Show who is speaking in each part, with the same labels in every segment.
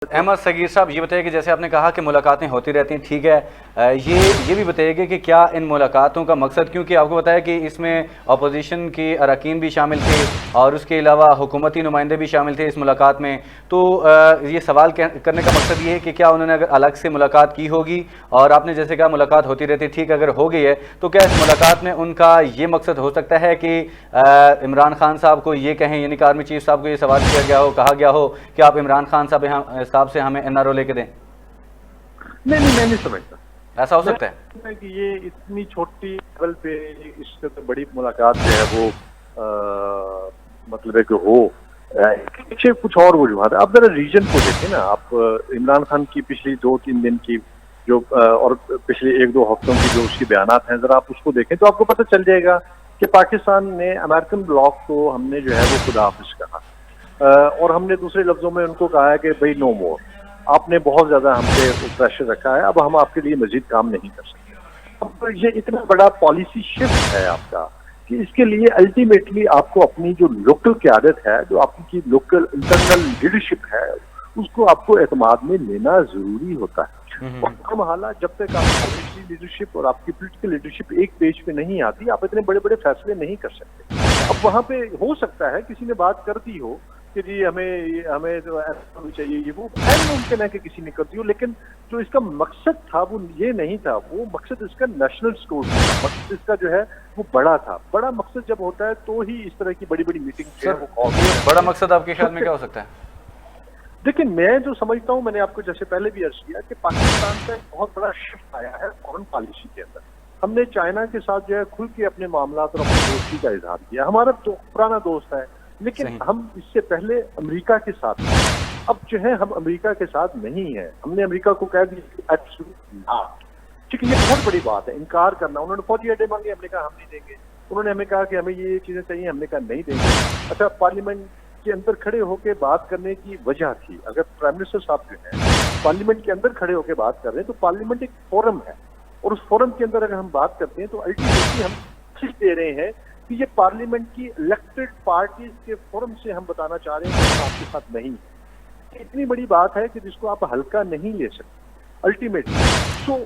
Speaker 1: अहमद सगीर साहब, ये बताइए कि जैसे आपने कहा कि मुलाकातें होती रहती हैं, ठीक है, ये भी बताइएगा कि क्या इन मुलाकातों का मकसद, क्योंकि आपको बताया कि इसमें अपोजिशन की अरकान भी शामिल थे और उसके अलावा हुकूमती नुमाइंदे भी शामिल थे इस मुलाकात में, तो ये सवाल करने का मकसद ये है कि क्या उन्होंने अगर अलग से मुलाकात की होगी, और आपने जैसे कहा मुलाकात होती रहती है, ठीक, अगर हो गई है तो क्या इस मुलाकात में उनका ये मकसद हो सकता है कि इमरान खान साहब को ये कहें, यानी कि आर्मी चीफ साहब को ये सवाल किया गया हो, कहा गया हो कि आप इमरान खान साहब से हमें एनआरओ लेके दें?
Speaker 2: नहीं नहीं, मैं नहीं समझता
Speaker 1: ऐसा हो सकता है
Speaker 2: कि ये इतनी छोटी लेवल पे इससे तो बड़ी मुलाकात जो है वो मतलब है कि हो पीछे कुछ और वजूहत है। आप जरा रीजन को देखें ना, आप इमरान खान की पिछली 2-3 दिन की जो और पिछले 1-2 हफ्तों की जो उसकी बयानात हैं, जरा आप उसको देखें तो आपको पता चल जाएगा कि पाकिस्तान ने अमेरिकन ब्लॉक को हमने जो है वो खुदा हाफिज कहा और हमने दूसरे लफ्जों में उनको कहा है कि भाई नो मोर, आपने बहुत ज्यादा हम पे प्रेशर रखा है, अब हम आपके लिए मजीद काम नहीं कर सकते। अब ये इतना बड़ा पॉलिसी शिफ्ट है आपका कि इसके लिए अल्टीमेटली आपको अपनी जो लोकल क्यादत है, जो आपकी लोकल इंटरनल लीडरशिप है, उसको आपको एतमाद में लेना जरूरी होता है। और हम हालात जब तक आपकी लीडरशिप और आपकी पोलिटिकल लीडरशिप एक पेज पे नहीं आती, आप इतने बड़े बड़े फैसले नहीं कर सकते। अब वहां पे हो सकता है किसी ने बात कर दी हो कि जी हमें तो ऐसा भी चाहिए, ये वो मुमकिन है कि किसी ने कर दी हो, लेकिन जो इसका मकसद था वो ये नहीं था। वो मकसद इसका नेशनल सिक्योरिटी था, मकसद इसका जो है वो बड़ा था। बड़ा मकसद जब होता है तो ही इस तरह की बड़ी बड़ी मीटिंग जो है वो
Speaker 1: बड़ा मकसद आपके ख्याल में क्या हो सकता है?
Speaker 2: देखिए, मैं जो समझता हूँ, मैंने आपको जैसे पहले भी अर्ज किया कि पाकिस्तान का एक बहुत बड़ा शिफ्ट आया है फॉरेन पॉलिसी के अंदर। हमने चाइना के साथ जो है खुल के अपने मामला और अपनी दोस्ती का इजहार किया। हमारा तो पुराना दोस्त है, लेकिन हम इससे पहले अमेरिका के साथ, अब जो है हम अमेरिका के साथ नहीं है। हमने अमेरिका को कह दिया ठीक है, ये बहुत बड़ी बात है इनकार करना। उन्होंने फौजी अड्डे मांगे, हमने कहा हम नहीं देंगे। उन्होंने हमें कहा कि हमें ये चीजें चाहिए, हमने कहा नहीं देंगे। अच्छा, पार्लियामेंट के अंदर खड़े होकर बात करने की वजह थी, अगर प्राइम मिनिस्टर साहब जो है पार्लियामेंट के अंदर खड़े होकर बात कर रहे हैं तो पार्लियामेंट एक फोरम है, और उस फोरम के अंदर अगर हम बात करते हैं तो अल्टीमेटली हम मैसेज दे रहे हैं कि ये पार्लियामेंट की इलेक्टेड पार्टीज के फोरम से हम बताना चाह रहे हैं कि हम आपके साथ नहीं है। इतनी बड़ी बात है कि जिसको आप हल्का नहीं ले सकते अल्टीमेटली। तो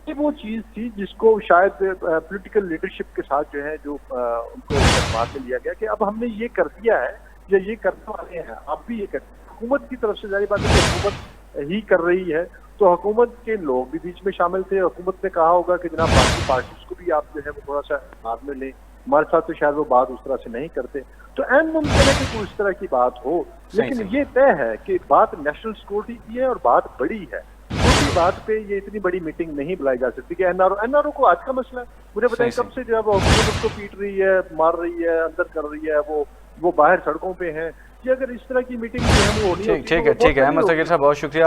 Speaker 2: ये वो चीज थी जिसको शायद पॉलिटिकल लीडरशिप के साथ जो है जो उनको बात में लिया गया कि अब हमने ये कर दिया है या ये करने वाले हैं, आप भी ये कर। हुकूमत की तरफ से जारी बात है कि हुकूमत ही कर रही है, तो हुकूमत के लोग भी बीच में शामिल थे। हुकूमत ने कहा होगा कि जनाब बाकी पार्टीज को भी आप जो है वो थोड़ा सा हाथ में लें, हमारे साथ तो शायद वो बात उस तरह से नहीं करते। तो एन मुमकिन है कि कोई इस तरह की बात हो, लेकिन ये तय है कि बात नेशनल सिक्योरिटी की है और बात बड़ी है। दूसरी बात पे ये इतनी बड़ी मीटिंग नहीं बुलाई जा सकती कि एनआरओ को आज का मसला है। मुझे बताएं कब से जब हुकूमत उसको पीट रही है, मार रही है, अंदर कर रही है, वो बाहर सड़कों पे हैं। ये अगर इस तरह की मीटिंग जो है वो होनी,
Speaker 1: ठीक है अहमद सगीर साहब, बहुत शुक्रिया।